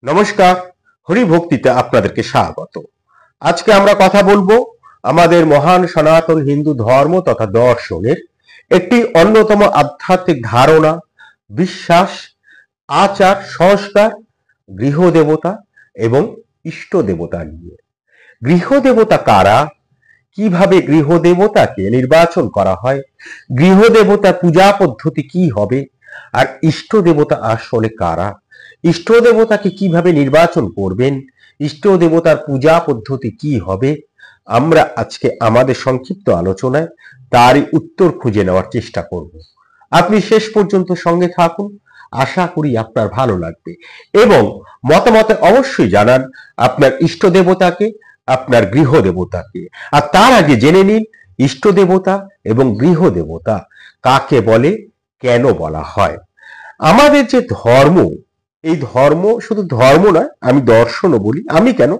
নমস্কার, হরি ভক্তিতে আপনাদেরকে স্বাগত। আজকে আমরা কথা বলবো আমাদের মহান সনাতন হিন্দু ধর্ম তথা দর্শনের একটি অন্যতম আধ্যাত্মিক ধারণা, বিশ্বাস, আচার, সংস্কার, গৃহদেবতা এবং ইষ্ট দেবতা নিয়ে। গৃহদেবতা কারা, কিভাবে গৃহদেবতাকে নির্বাচন করা হয়, গৃহদেবতা পূজা পদ্ধতি কি হবে, আর ইষ্ট দেবতা আসলে কারা, ইষ্ট দেবতাকে কিভাবে নির্বাচন করবেন, ইষ্ট দেবতার পূজা পদ্ধতি কি হবে, আমরা আজকে আমাদের সংক্ষিপ্ত আলোচনায় তারই উত্তর খুঁজে নেওয়ার চেষ্টা করব। আপনি শেষ পর্যন্ত সঙ্গে থাকুন, আশা করি আপনার ভালো লাগবে এবং মতামতে অবশ্যই জানান আপনার ইষ্ট দেবতাকে, আপনার গৃহ দেবতাকে। আর তার আগে জেনে নিন ইষ্ট দেবতা এবং গৃহ দেবতা কাকে বলে, কেন বলা হয়। আমাদের যে ধর্ম, এই ধর্ম শুধু ধর্ম নয়, আমি দর্শনও বলি। আমি কেন,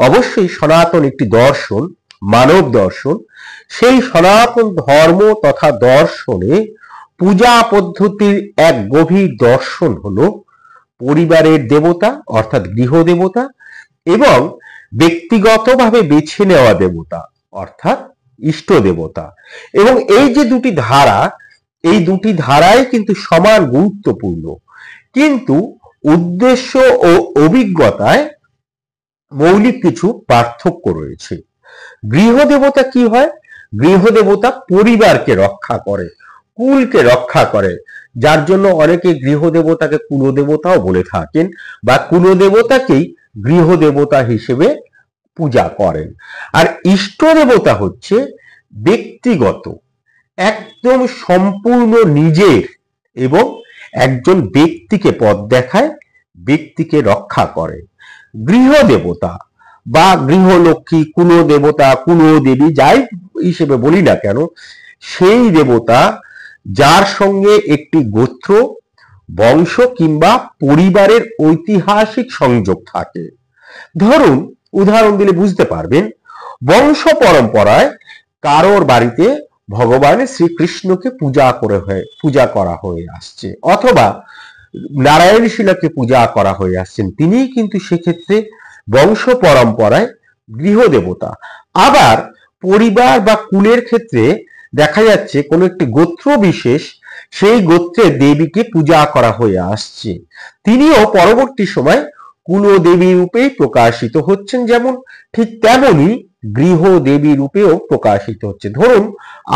অবশ্যই সনাতন একটি দর্শন, মানব দর্শন। সেই সনাতন ধর্ম তথা দর্শনে পূজা পদ্ধতির এক গভীর দর্শন হলো পরিবারের দেবতা অর্থাৎ গৃহ দেবতা এবং ব্যক্তিগতভাবে বেছে নেওয়া দেবতা অর্থাৎ ইষ্ট দেবতা। এবং এই যে দুটি ধারা, এই দুটি ধারাই কিন্তু সমান গুরুত্বপূর্ণ, কিন্তু উদ্দেশ্য ও অভিজ্ঞতায় মৌলিক কিছু পার্থক্য রয়েছে। গৃহদেবতা কি হয়? গৃহদেবতা পরিবারকে রক্ষা করে, কুলকে রক্ষা করে, যার জন্য অনেকে গৃহদেবতাকে কুলদেবতাও বলে থাকেন বা কুলদেবতাকেই গৃহদেবতা হিসেবে পূজা করেন। আর ইষ্ট দেবতা হচ্ছে ব্যক্তিগত, একদম সম্পূর্ণ নিজের এবং একজন ব্যক্তিকে পথ দেখায়, ব্যক্তিকে রক্ষা করে। গৃহ দেবতা বা গৃহলক্ষ্মী, কুলদেবতা, কুলদেবী যাই হিসেবে বলি না কেন, সেই দেবতা যার সঙ্গে একটি গোত্র, বংশ কিংবা পরিবারের ঐতিহাসিক সংযোগ থাকে। ধরুন, উদাহরণ দিলে বুঝতে পারবেন, বংশ পরম্পরায় কারোর বাড়িতে ভগবান শ্রীকৃষ্ণকে পূজা করা হয়ে আসছে, অথবা নারায়ণ শিলাকে পূজা করা হয়ে আসছেন, তিনিই কিন্তু সেক্ষেত্রে বংশ পরম্পরায় গৃহদেবতা। আবার পরিবার বা কুলের ক্ষেত্রে দেখা যাচ্ছে কোনো একটি গোত্র বিশেষ, সেই গোত্রের দেবীকে পূজা করা হয়ে আসছে, তিনিও পরবর্তী সময় কুলদেবী রূপেই প্রকাশিত হচ্ছেন, যেমন ঠিক তেমনি গৃহ দেবী রূপেও প্রকাশিত হচ্ছে। ধরুন,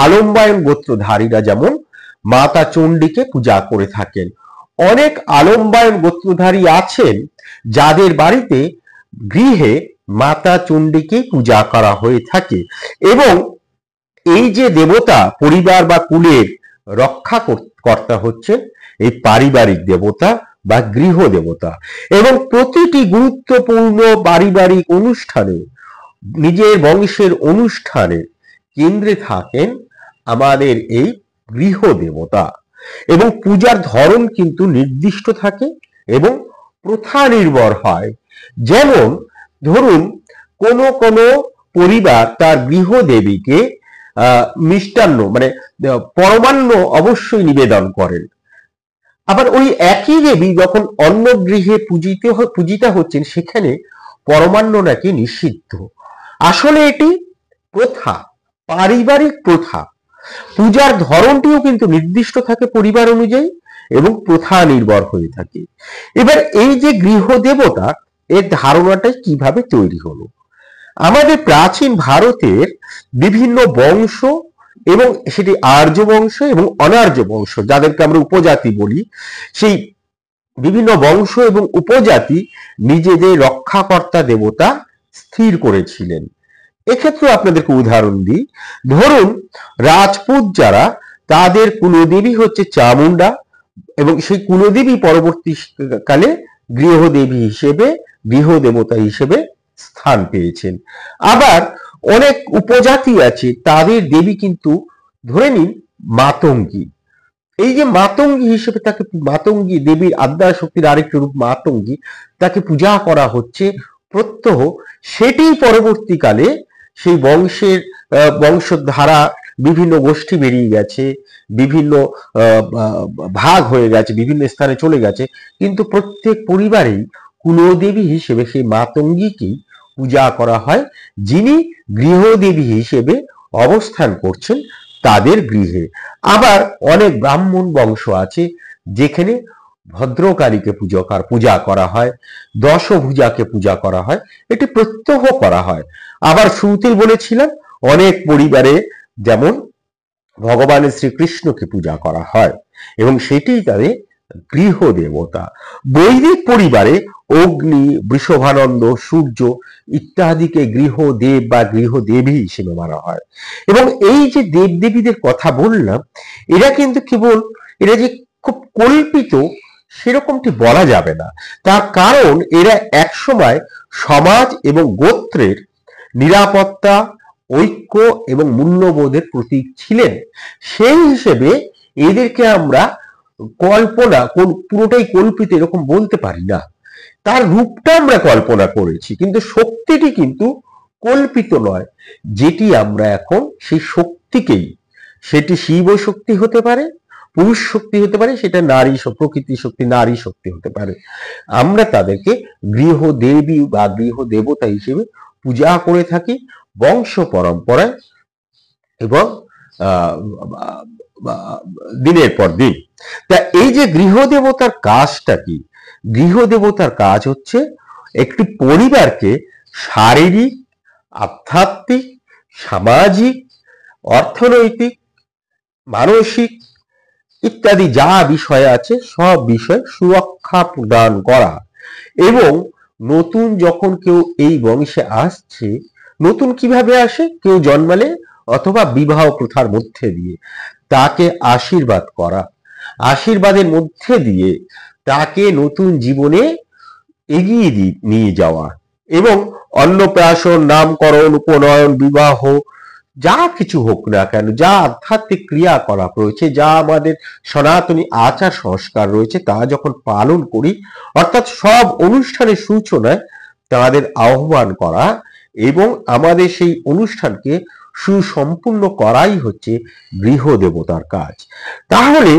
আলম্বায়ন গোত্রধারীরা যেমন মাতা চণ্ডীকে পূজা করে থাকেন, অনেক আলম্বায়ন গোত্রধারী আছেন যাদের বাড়িতে গৃহে মাতা চণ্ডীকে পূজা করা হয়ে থাকে। এবং এই যে দেবতা পরিবার বা কুলের রক্ষা কর্তা হচ্ছে এই পারিবারিক দেবতা বা গৃহ দেবতা। এবং প্রতিটি গুরুত্বপূর্ণ পারিবারিক অনুষ্ঠানে, নিজের বংশের অনুষ্ঠানে কেন্দ্রে থাকেন আমাদের এই গৃহ দেবতা। এবং পূজার ধরন কিন্তু নির্দিষ্ট থাকে এবং প্রথা নির্ভর হয়। যেমন ধরুন, কোন পরিবার তার গৃহ দেবীকে মিষ্টান্ন মানে পরমান্ন অবশ্যই নিবেদন করেন। আবার ওই একই দেবী যখন অন্য গৃহে পূজিতা হচ্ছেন, সেখানে পরমান্ন নাকি নিষিদ্ধ। আসলে এটি প্রথা, পারিবারিক প্রথা। পূজার ধরনটিও কিন্তু নির্দিষ্ট থাকে পরিবার অনুযায়ী এবং প্রথা নির্ভর হয়ে থাকে। এবার এই যে গৃহ দেবতা, এর ধারণাটাই কিভাবে তৈরি হলো? আমাদের প্রাচীন ভারতের বিভিন্ন বংশ, এবং সেটি আর্য বংশ এবং অনার্য বংশ, যাদেরকে আমরা উপজাতি বলি, সেই বিভিন্ন বংশ এবং উপজাতি নিজেদের রক্ষাকর্তা দেবতা স্থির করেছিলেন। এক্ষেত্রে আপনাদেরকে উদাহরণ দিই। ধরুন, রাজপুত যারা, তাদের কুলদেবী হচ্ছে চামুন্ডা, এবং সেই কুলদেবী পরবর্তীকালে গৃহদেবী হিসেবে, গৃহদেবতা হিসেবে স্থান পেয়েছেন। আবার অনেক উপজাতি আছে, তাদের দেবী কিন্তু ধরে নিন মাতঙ্গী। এই যে মাতঙ্গী হিসেবে তাকে, মাতঙ্গী দেবীর আদ্যা শক্তির আরেকটি রূপ মাতঙ্গী, তাকে পূজা করা হচ্ছে প্রত্যহ। সেটি পরবর্তীকালে সেই বংশধারা বিভিন্ন গোষ্ঠী বেরিয়ে গেছে, বিভিন্ন ভাগ হয়ে গেছে, বিভিন্ন স্থানে চলে গেছে, কিন্তু প্রত্যেক পরিবারেই কুলদেবী হিসেবে সেই মাতঙ্গীকেই পূজা করা হয়, যিনি গৃহদেবী হিসেবে অবস্থান করছেন তাদের গৃহে। আবার অনেক ব্রাহ্মণ বংশ আছে যেখানে ভদ্রকালীকে পূজা করা হয়, দশভুজাকে পূজা করা হয়, এটি প্রত্যহ করা হয়। আবার শুরুতেই বলেছিলাম অনেক পরিবারে যেমন ভগবান শ্রীকৃষ্ণকে পূজা করা হয় এবং সেটি তাদের গৃহ দেবতা। বৈদিক পরিবারে অগ্নি, বৃষভানন্দ, সূর্য ইত্যাদিকে গৃহদেব বা গৃহদেবী হিসেবে মানা হয়। এবং এই যে দেবদেবীদের কথা বললাম, এরা কিন্তু কেবল এরা যে খুব কল্পিত সেরকমটি বলা যাবে না। তার কারণ এরা একসময় সমাজ এবং গোত্রের নিরাপত্তা, ঐক্য এবং মূল্যবোধের প্রতীক ছিলেন। সেই হিসেবে এদেরকে আমরা পুরোটাই কল্পিত এরকম বলতে পারি না। তার রূপটা আমরা কল্পনা করেছি, কিন্তু শক্তিটি কিন্তু কল্পিত নয়। যেটি আমরা এখন সেই শক্তিকেই, সেটি শিব শক্তি হতে পারে, পুরুষ শক্তি হতে পারে, সেটা নারী প্রকৃতি শক্তি, নারী শক্তি হতে পারে, আমরা তাদেরকে গৃহদেবী বা গৃহ দেবতা হিসেবে পূজা করে থাকি বংশ পরম্পরায় এবং দিনের পর দিন। তা এই যে গৃহদেবতার কাজটা কি? গৃহদেবতার কাজ হচ্ছে একটি পরিবারকে শারীরিক, আধ্যাত্মিক, সামাজিক, অর্থনৈতিক, মানসিক ইত্যাদি যা বিষয় আছে সব বিষয় সুরক্ষা প্রদান করা। এবং নতুন যখন কেউ এই বংশে আসছে, নতুন কিভাবে আসে? কেউ জন্মালে অথবা বিবাহ প্রথার মধ্যে দিয়ে তাকে আশীর্বাদ করা, আশীর্বাদের মধ্যে দিয়ে তাকে নতুন জীবনে এগিয়ে নিয়ে যাওয়া এবং অন্নপ্রাশন, নামকরণ, উপনয়ন, বিবাহ যা কিছু হোক না কেন, যা আধ্যাত্মিক ক্রিয়াকলাপ রয়েছে, যা আমাদের সনাতনী আচার সংস্কার রয়েছে, তা যখন পালন করি, অর্থাৎ সব অনুষ্ঠানের সূচনায় তাদের আহ্বান করা এবং আমাদের সেই অনুষ্ঠানকে সুসম্পূর্ণ করাই হচ্ছে গৃহ দেবতার কাজ। তাহলে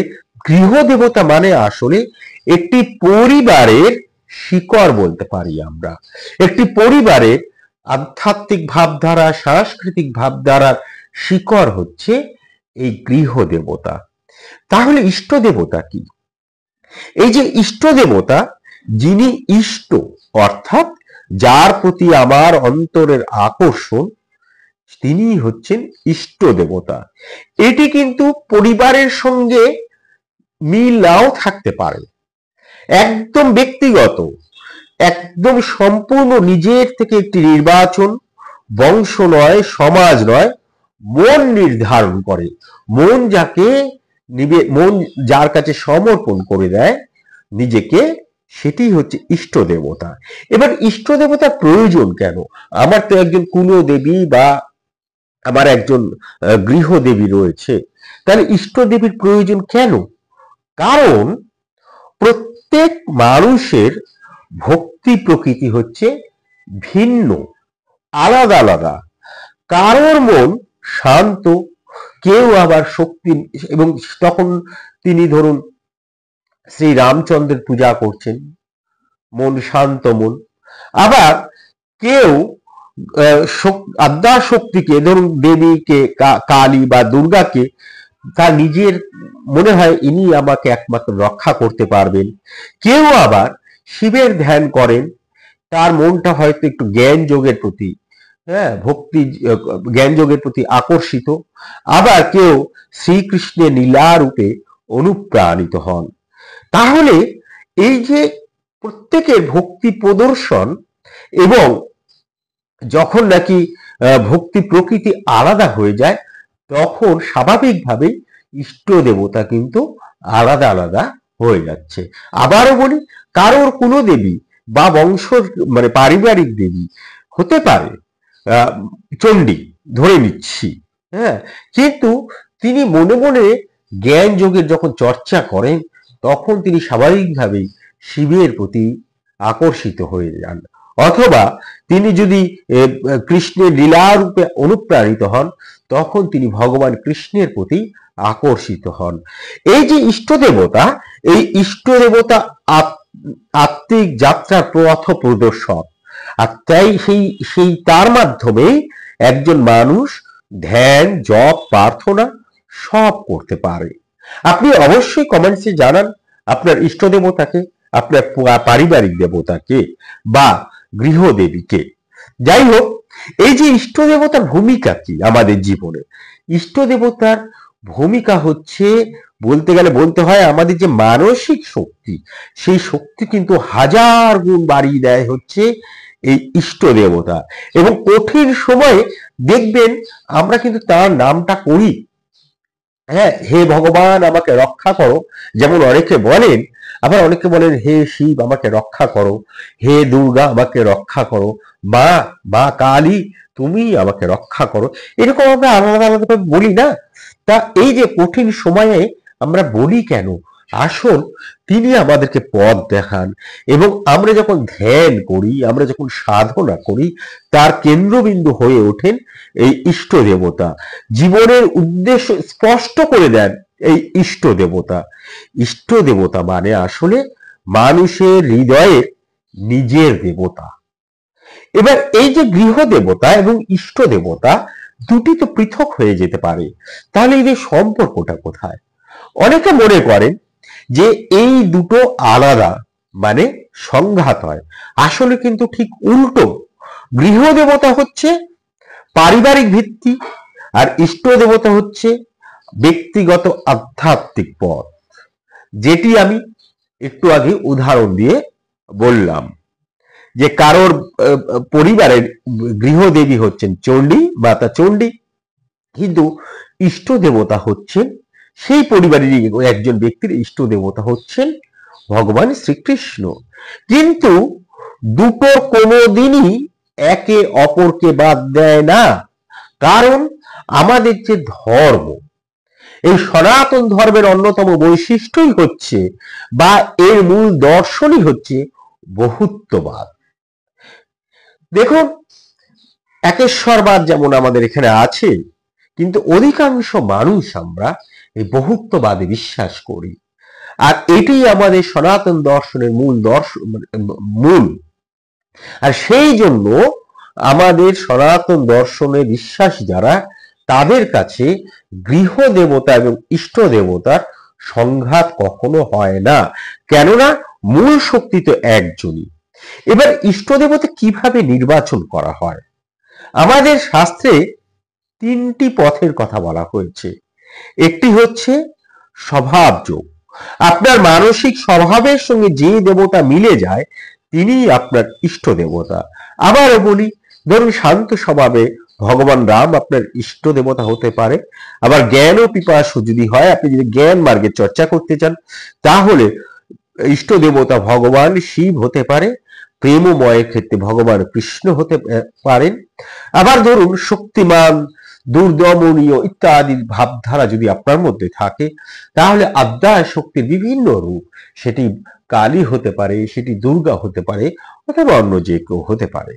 গৃহ দেবতা মানে আসলে একটি পরিবারের শিকড় বলতে পারি আমরা। একটি পরিবারের আধ্যাত্মিক ভাবধারা, সাংস্কৃতিক ভাবধারার শিকড় হচ্ছে এই গৃহ দেবতা। তাহলে ইষ্ট দেবতা কি? এই যে ইষ্ট দেবতা, যিনি ইষ্ট অর্থাৎ যার প্রতি আমার অন্তরের আকর্ষণ, তিনি হচ্ছেন ইষ্ট দেবতা। এটি কিন্তু পরিবারের সঙ্গে মিল নাও থাকতে পারে, একদম ব্যক্তিগত, একদম সম্পূর্ণ নিজের থেকে একটি নির্বাচন, বংশ নয়, সমাজ নয়, মন নির্ধারণ করে। মন যার কাছে সমর্পণ করে দেয় নিজেকে, সেটি হচ্ছে ইষ্ট দেবতা। এবার ইষ্ট দেবতার প্রয়োজন কেন? আমার তো একজন কুলদেবী বা আমার একজন গৃহদেবী রয়েছে, তাহলে ইষ্ট দেবীর প্রয়োজন কেন? কারণ প্রত্যেক মানুষের ভক্তি প্রকৃতি হচ্ছে ভিন্ন, আলাদা আলাদা। কারোর মন শান্ত, কেউ আবার শক্তি, এবং তখন তিনি ধরুন শ্রী রামচন্দ্রের পূজা করছেন, মন শান্ত মন। আবার কেউ আদ্যা শক্তিকে, ধরুন দেবীকে, কালী বা দুর্গাকে তার নিজের মনে হয় ইনি আমাকে একমাত্র রক্ষা করতে পারবেন। কেউ আবার শিবের ধ্যান করেন, তার মনটা হয়তো একটু জ্ঞান যোগের প্রতি, ভক্তি জ্ঞান যোগের প্রতি আকর্ষিত। আবার কেউ শ্রীকৃষ্ণের লীলা রূপে অনুপ্রাণিত হন। তাহলে এই যে প্রত্যেকের ভক্তি প্রদর্শন, এবং যখন নাকি ভক্তি প্রকৃতি আলাদা হয়ে যায়, তখন স্বাভাবিকভাবেই ইষ্ট দেবতা কিন্তু আলাদা আলাদা হয়ে যাচ্ছে। আবারও বলি, কারোর কুলদেবী বা বংশ মানে পারিবারিক দেবী হতে পারে চণ্ডী, ধরে নিচ্ছি, কিন্তু তিনি মনে মনে জ্ঞান যোগের যখন চর্চা করেন, তখন তিনি স্বাভাবিকভাবেই শিবের প্রতি আকর্ষিত হয়ে যান। অথবা তিনি যদি কৃষ্ণের লীলা রূপে অনুপ্রাণিত হন, তখন তিনি ভগবান কৃষ্ণের প্রতি আকর্ষিত হন। এই যে ইষ্ট দেবতা, এই ইষ্ট দেবতা আত্মিক যাত্রার পথ প্রদর্শক। আর তাই সেই তার মাধ্যমে একজন মানুষ ধ্যান, জপ, প্রার্থনা সব করতে পারে। আপনি অবশ্যই কমেন্টসে জানান আপনার ইষ্ট দেবতাকে, আপনার পারিবারিক দেবতাকে বা গৃহদেবীকে। যাই হোক, এই যে ইষ্ট দেবতার ভূমিকা কি আমাদের জীবনে? ইষ্ট দেবতার ভূমিকা হচ্ছে, বলতে গেলে বলতে হয়, আমাদের যে মানসিক শক্তি, সেই শক্তি কিন্তু হাজার গুণ বাড়িয়ে দেয় হচ্ছে এই ইষ্ট দেবতা। এবং কঠিন সময়ে দেখবেন আমরা কিন্তু তার নামটা করি, হ্যাঁ, হে ভগবান আমাকে রক্ষা করো, যেমন অনেকে বলেন। আবার অনেকে বলেন হে শিব আমাকে রক্ষা করো, হে দুর্গা আমাকে রক্ষা করো, মা মা কালী তুমি আমাকে রক্ষা করো। এরকম আমরা আলাদা আলাদা বলি না? তা এই যে কঠিন সময়ে আমরা বলি কেন? আসল তিনি আমাদেরকে পথ দেখান, এবং আমরা যখন ধ্যান করি, আমরা যখন সাধনা করি, তার কেন্দ্রবিন্দু হয়ে ওঠেন এই ইষ্ট দেবতা। জীবনের উদ্দেশ্য স্পষ্ট করে দেন এই ইষ্ট দেবতা। ইষ্ট দেবতা মানে আসলে মানুষের হৃদয়ের নিজের দেবতা। এবার এই যে গৃহ দেবতা এবং ইষ্ট দেবতা দুটি তো পৃথক হয়ে যেতে পারে, তাহলে এই যে সম্পর্কটা কোথায়? অনেকে মনে করেন যে এই দুটো আলাদা, মানে সংঘাত হয়। আসলে কিন্তু ঠিক উল্টো। গৃহ দেবতা হচ্ছে পারিবারিক ভিত্তি, আর ইষ্ট দেবতা হচ্ছে ব্যক্তিগত আধ্যাত্মিক পথ, যেটি আমি একটু আগে উদাহরণ দিয়ে বললাম। যে কারোর পরিবারের গৃহদেবী হচ্ছেন চণ্ডী, মাতা চণ্ডী, কিন্তু ইষ্ট দেবতা হচ্ছেন সেই পরিবারেরই একজন ব্যক্তির ইষ্ট দেবতা হচ্ছেন ভগবান শ্রীকৃষ্ণ। কিন্তু দুটোর কোনোদিনই একে অপরকে বাদ দেয় না, কারণ আমাদের যে ধর্ম, এই সনাতন ধর্মের অন্যতম বৈশিষ্ট্যই হচ্ছে, বা এর মূল দর্শনই হচ্ছে বহুত্ববাদ। দেখুন, একেশ্বরবাদ যেমন আমাদের এখানে আছে, কিন্তু অধিকাংশ মানুষ আমরা এই বহুত্ববাদে বিশ্বাস করি। আর এটি আমাদের সনাতন দর্শনের মূল। আর সেই জন্য আমাদের সনাতন দর্শনে বিশ্বাসী যারা, তাদের কাছে গৃহ দেবতা এবং ইষ্ট দেবতার সংঘাত কখনো হয় না, কেননা মূল শক্তি তো একজনই। এবার ইষ্ট দেবতা কিভাবে নির্বাচন করা হয়? আমাদের শাস্ত্রে তিনটি পথের কথা বলা হয়েছে। একটি হচ্ছে স্বভাবযোগ, আপনার মানসিক স্বভাবের সঙ্গে যে দেবতা মিলে যায় তিনি আপনার ইষ্ট দেবতা। আবারও বলি, ধরুন শান্ত স্বভাবে ভগবান রাম আপনার ইষ্ট দেবতা হতে পারে। আবার জ্ঞান ও পিপাসু যদি হয়, আপনি যদি জ্ঞান মার্গের চর্চা করতে চান, তাহলে ইষ্ট দেবতা ভগবান শিব হতে পারে। প্রেমময়ের ক্ষেত্রে ভগবান কৃষ্ণ হতে পারেন। আবার ধরুন শক্তিমান, দুর্দমনীয় ইত্যাদি ভাবধারা যদি আপনার মধ্যে থাকে, তাহলে আদ্যায় শক্তির বিভিন্ন রূপ, সেটি কালী হতে পারে, সেটি দুর্গা হতে পারে, অথবা অন্য যে কেউ হতে পারে।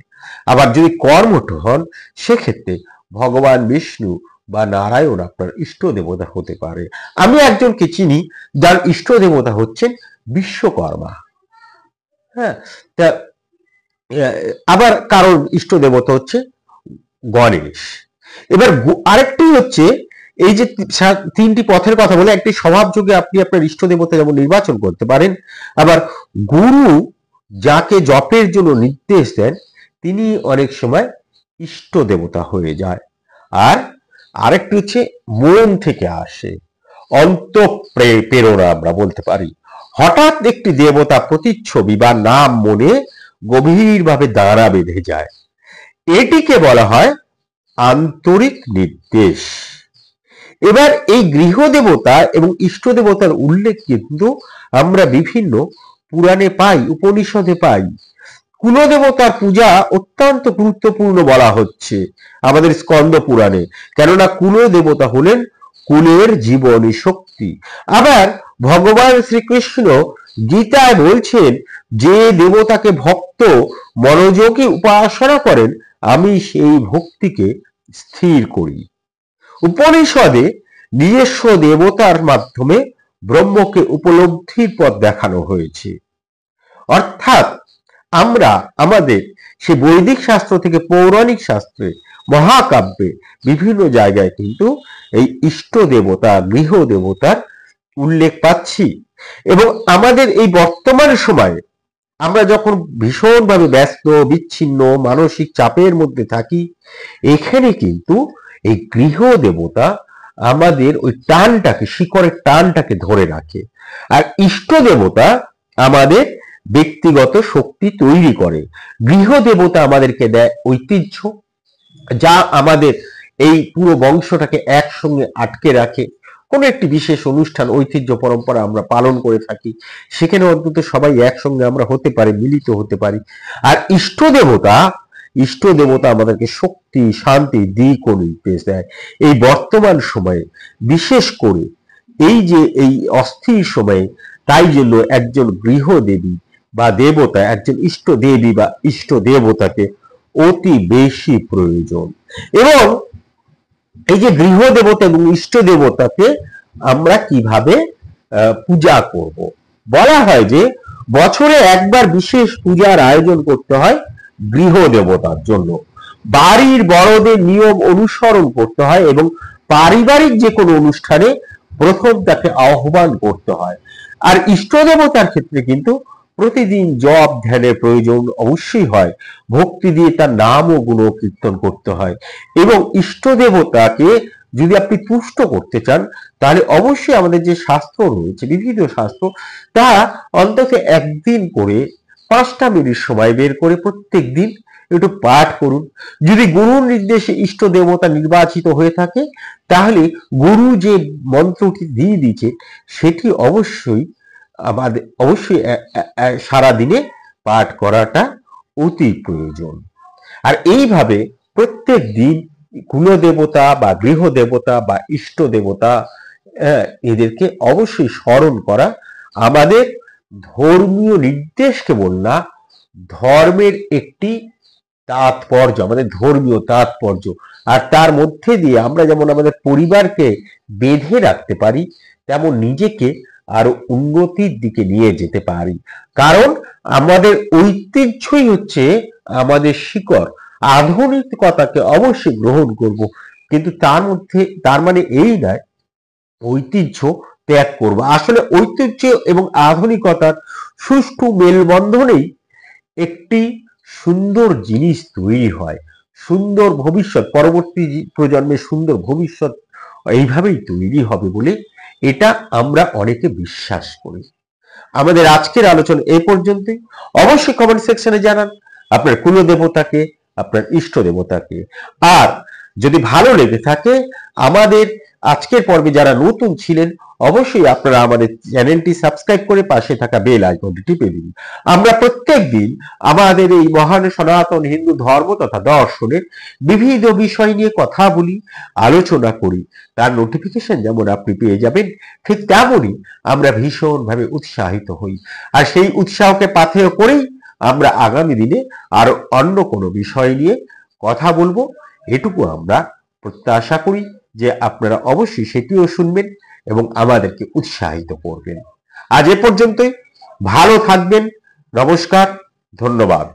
আবার যদি কর্মঠ হন, সেক্ষেত্রে ভগবান বিষ্ণু বা নারায়ণ আপনার ইষ্ট দেবতা হতে পারে। আমি একজনকে চিনি যার ইষ্ট দেবতা হচ্ছেন বিশ্বকর্মা। হ্যাঁ, তা আবার কারোর ইষ্ট দেবতা হচ্ছে গণেশ। এবার আরেকটি হচ্ছে, এই যে তিনটি পথের কথা বলে, একটি স্বভাবযোগে আপনি আপনার ইষ্ট দেবতা যেমন নির্বাচন করতে পারেন। আবার গুরু যাকে জপের জন্য নির্দেশ দেন, তিনি অনেক সময় ইষ্ট দেবতা হয়ে যায়। আর আরেকটি হচ্ছে মন থেকে আসে, অন্তঃপ্রেরণা আমরা বলতে পারি। হঠাৎ একটি দেবতা প্রতিচ্ছবি বা নাম মনে গভীরভাবে দাঁড়া বেঁধে যায়, এটিকে বলা হয় আন্তরিক নির্দেশ। এবার এই গৃহ দেবতা এবং ইষ্ট দেবতার উল্লেখ কিন্তু আমরা বিভিন্ন পুরাণে পাই, উপনিষদে পাই। কুলদেবতার পূজা অত্যন্ত গুরুত্বপূর্ণ বলা হচ্ছে আমাদের স্কন্দ পুরাণে, কেননা কুলদেবতা হলেন কুলের জীবনী শক্তি। আবার ভগবান শ্রীকৃষ্ণ গীতায় বলছেন, যে দেবতাকে ভক্ত মনোযোগে উপাসনা করেন, আমি সেই ভক্তিকে স্থির করি। উপনিষদে নিজস্ব দেবতার মাধ্যমে ব্রহ্মকে উপলব্ধির পথ দেখানো হয়েছে। অর্থাৎ আমরা আমাদের সে বৈদিক শাস্ত্র থেকে পৌরাণিক শাস্ত্রে, মহাকাব্যে বিভিন্ন জায়গায় কিন্তু এই ইষ্ট দেবতা, গৃহ দেবতার উল্লেখ পাচ্ছি। এবং আমাদের এই বর্তমান সময়ে আমরা যখন ভীষণভাবে ব্যস্ত, বিচ্ছিন্ন, মানসিক চাপের মধ্যে থাকি, এখানে কিন্তু এই গৃহ দেবতা আমাদের ওই টানটাকে, শিকড়ের টানটাকে ধরে রাখে। আর ইষ্ট দেবতা আমাদের ব্যক্তিগত শক্তি তৈরি করে। গৃহ দেবতা আমাদেরকে দেয় ঐতিহ্য, যা আমাদের এই পুরো বংশটাকে একসঙ্গে আটকে রাখে। কোনো একটি বিশেষ অনুষ্ঠান, ঐতিহ্য, পরম্পরা আমরা পালন করে থাকি, সেখানে অন্তত সবাই একসঙ্গে আমরা হতে পারি, মিলিত হতে পারি। আর ইষ্ট দেবতা আমাদেরকে শক্তি, শান্তি, দিক ও নির্দেশ দেয়। এই বর্তমান সময়ে বিশেষ করে এই যে এই অস্থির সময়ে, তাই জন্য একজন গৃহদেবী বা দেবতা, একজন ইষ্ট দেবী বা ইষ্ট দেবতাকে অতি বেশি প্রয়োজন। এবং এই যে গৃহ দেবতা এবং ইষ্ট দেবতাকে আমরা কিভাবে পূজা করব, বলা হয় যে বছরে একবার বিশেষ পূজার আয়োজন করতে হয় গৃহ দেবতার জন্য। বাড়ির বড়দের নিয়ম অনুসরণ করতে হয় এবং পারিবারিক যে কোনো অনুষ্ঠানে প্রথম তাকে আহ্বান করতে হয়। আর ইষ্ট দেবতার ক্ষেত্রে কিন্তু প্রতিদিন জপ ধ্যানের প্রয়োজন অবশ্যই হয়। ভক্তি দিয়ে তার নাম ও গুণ কীর্তন করতে হয়। এবং ইষ্ট দেবতাকে যদি আপনি তুষ্ট করতে চান, তাহলে অবশ্যই আমাদের যে শাস্ত্র রয়েছে, বিভিন্ন শাস্ত্র, তা অন্তত একদিন করে 5টা মিনিট সময় বের করে প্রত্যেক দিন একটু পাঠ করুন। যদি গুরুর নির্দেশে ইষ্ট দেবতা নির্বাচিত হয়ে থাকে, তাহলে গুরু যে মন্ত্রটি দিয়ে দিচ্ছে সেটি অবশ্যই সারা দিনে পাঠ করাটা অতি প্রয়োজন। আর এইভাবে প্রত্যেক দিন কুলদেবতা বা গৃহ দেবতা বা ইষ্ট দেবতা, এদেরকে অবশ্যই স্মরণ করা আমাদের ধর্মীয় নির্দেশ কেবল না, ধর্মের একটি তাৎপর্য, আমাদের ধর্মীয় তাৎপর্য। আর তার মধ্যে দিয়ে আমরা যেমন আমাদের পরিবারকে বেঁধে রাখতে পারি, তেমন নিজেকে আরো উন্নতির দিকে নিয়ে যেতে পারি। কারণ আমাদের ঐতিহ্যই হচ্ছে আমাদের শিকড়। আধুনিকতাকে অবশ্যই গ্রহণ করব, কিন্তু তার মানে এই নয় ঐতিহ্য ত্যাগ করব। আসলে ঐতিহ্য এবং আধুনিকতার সুষ্ঠু মেলবন্ধনেই একটি সুন্দর জিনিস তৈরি হয়। সুন্দর ভবিষ্যৎ, পরবর্তী প্রজন্মের সুন্দর ভবিষ্যৎ এইভাবেই তৈরি হবে বলে এটা আমরা অনেকে বিশ্বাস করি। আমাদের আজকের আলোচনা এই পর্যন্তই। অবশ্যই কমেন্ট সেকশনে জানান আপনার কুল দেবতাকে, আপনার ইষ্ট দেবতাকে। আর যদি ভালো লেগে থাকে আমাদের আজকের পর্বে যারা নতুন ছিলেন, অবশ্যই আপনারা আমাদের চ্যানেলটি সাবস্ক্রাইব করে পাশে থাকা বেল আইকনটি টিপে দিন। আমরা প্রত্যেক দিন আমাদের এই মহান সনাতন হিন্দু ধর্ম তথা দর্শনের বিবিধ বিষয় নিয়ে কথা বলি, আলোচনা করি। তার নোটিফিকেশন যেমন আপনি পেয়ে যাবেন, ঠিক তেমনই আমরা ভীষণভাবে উৎসাহিত হই। আর সেই উৎসাহকে পাথেয় করেই আমরা আগামী দিনে আরো অন্য কোনো বিষয় নিয়ে কথা বলবো, এটুকু আমরা প্রত্যাশা করি যে আপনারা অবশ্যই সেটিও শুনবেন এবং আমাদেরকে উৎসাহিত করবেন। আজ এ পর্যন্তই। ভালো থাকবেন। নমস্কার, ধন্যবাদ।